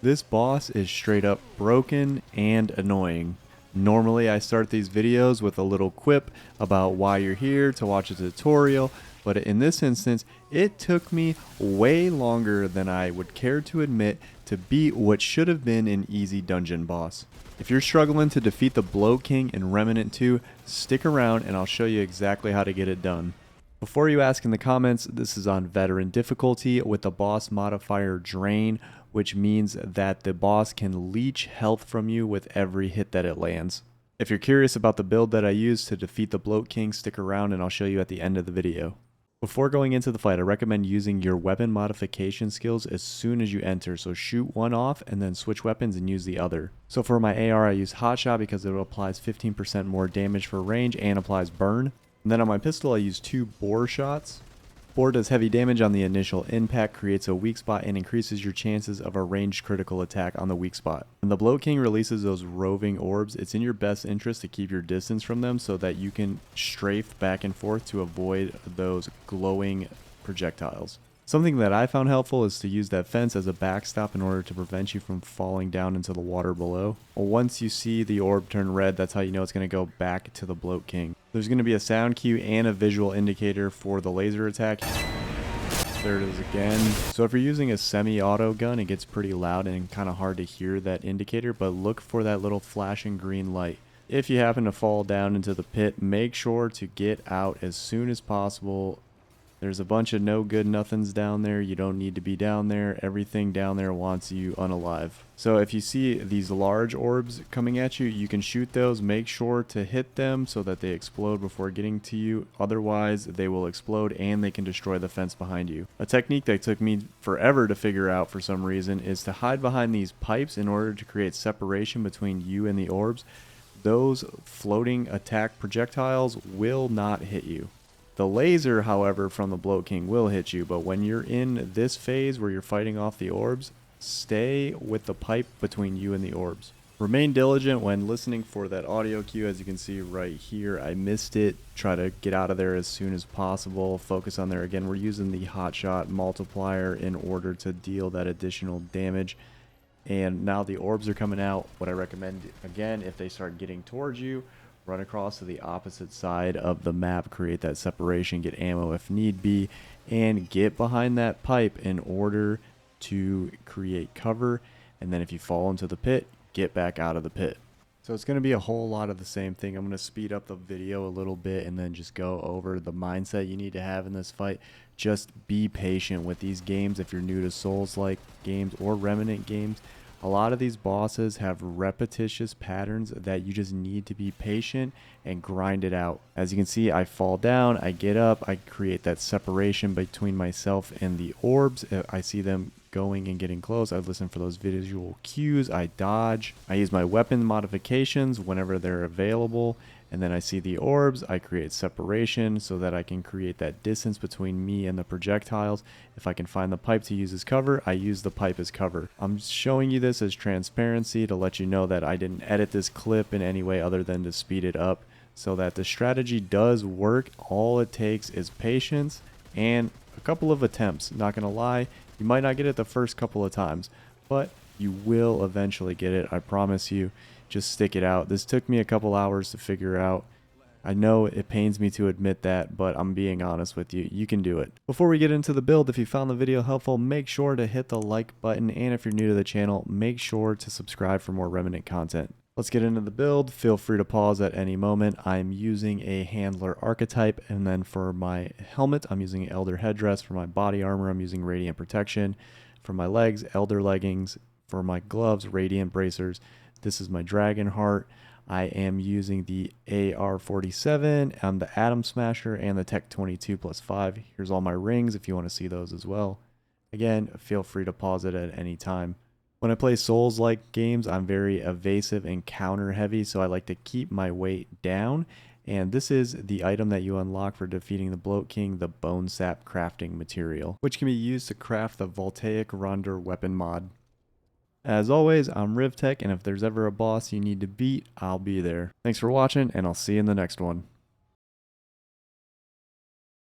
This boss is straight up broken and annoying. Normally I start these videos with a little quip about why you're here to watch a tutorial, but in this instance it took me way longer than I would care to admit to beat what should have been an easy dungeon boss. If you're struggling to defeat the Bloat King in Remnant 2, stick around and I'll show you exactly how to get it done. Before you ask in the comments, this is on veteran difficulty with the boss modifier Drain, which means that the boss can leech health from you with every hit that it lands. If you're curious about the build that I use to defeat the Bloat King, stick around and I'll show you at the end of the video. Before going into the fight, I recommend using your weapon modification skills as soon as you enter, so shoot one off and then switch weapons and use the other. So for my AR I use Hotshot because it applies 15% more damage for range and applies burn. And then on my pistol I use 2 bore shots. Bore does heavy damage on the initial impact, creates a weak spot, and increases your chances of a ranged critical attack on the weak spot. When the Bloat King releases those roving orbs, it's in your best interest to keep your distance from them so that you can strafe back and forth to avoid those glowing projectiles. Something that I found helpful is to use that fence as a backstop in order to prevent you from falling down into the water below. Well, once you see the orb turn red, that's how you know it's going to go back to the Bloat King. There's going to be a sound cue and a visual indicator for the laser attack. There it is again. So if you're using a semi-auto gun, it gets pretty loud and kind of hard to hear that indicator, but look for that little flashing green light. If you happen to fall down into the pit, make sure to get out as soon as possible. There's a bunch of no good nothings down there. You don't need to be down there. Everything down there wants you unalive. So if you see these large orbs coming at you, you can shoot those. Make sure to hit them so that they explode before getting to you. Otherwise, they will explode and they can destroy the fence behind you. A technique that took me forever to figure out for some reason is to hide behind these pipes in order to create separation between you and the orbs. Those floating attack projectiles will not hit you. The laser, however, from the Bloat King will hit you, but when you're in this phase where you're fighting off the orbs, stay with the pipe between you and the orbs. Remain diligent when listening for that audio cue. As you can see right here, I missed it. Try to get out of there as soon as possible. Focus on there. Again, we're using the Hotshot multiplier in order to deal that additional damage. And now the orbs are coming out. What I recommend, again, if they start getting towards you, run across to the opposite side of the map, create that separation, get ammo if need be, and get behind that pipe in order to create cover. And then if you fall into the pit, get back out of the pit. So it's going to be a whole lot of the same thing. I'm going to speed up the video a little bit and then just go over the mindset you need to have in this fight. Just be patient with these games if you're new to Souls-like games or Remnant games. A lot of these bosses have repetitious patterns that you just need to be patient and grind it out. As you can see, I fall down, I get up, I create that separation between myself and the orbs. I see them going and getting close. I listen for those visual cues, I dodge. I use my weapon modifications whenever they're available. And then I see the orbs, I create separation so that I can create that distance between me and the projectiles. If I can find the pipe to use as cover, I use the pipe as cover. I'm showing you this as transparency to let you know that I didn't edit this clip in any way other than to speed it up, so that the strategy does work. All it takes is patience and a couple of attempts. Not gonna lie, you might not get it the first couple of times, but you will eventually get it, I promise you. Just stick it out. This took me a couple hours to figure out. I know it pains me to admit that, but I'm being honest with you. You can do it. Before we get into the build, if you found the video helpful, make sure to hit the like button. And if you're new to the channel, make sure to subscribe for more Remnant content. Let's get into the build. Feel free to pause at any moment. I'm using a handler archetype. And then for my helmet, I'm using Elder headdress. For my body armor, I'm using Radiant protection. For my legs, Elder leggings. For my gloves, Radiant bracers. This is my Dragon Heart. I am using the AR-47 and the Atom Smasher and the Tech 22 plus 5. Here's all my rings if you want to see those as well. Again, feel free to pause it at any time. When I play Souls-like games, I'm very evasive and counter heavy, so I like to keep my weight down. And this is the item that you unlock for defeating the Bloat King, the Bone Sap crafting material, which can be used to craft the Voltaic Ronder weapon mod. As always, I'm RYZEN, and if there's ever a boss you need to beat, I'll be there. Thanks for watching, and I'll see you in the next one.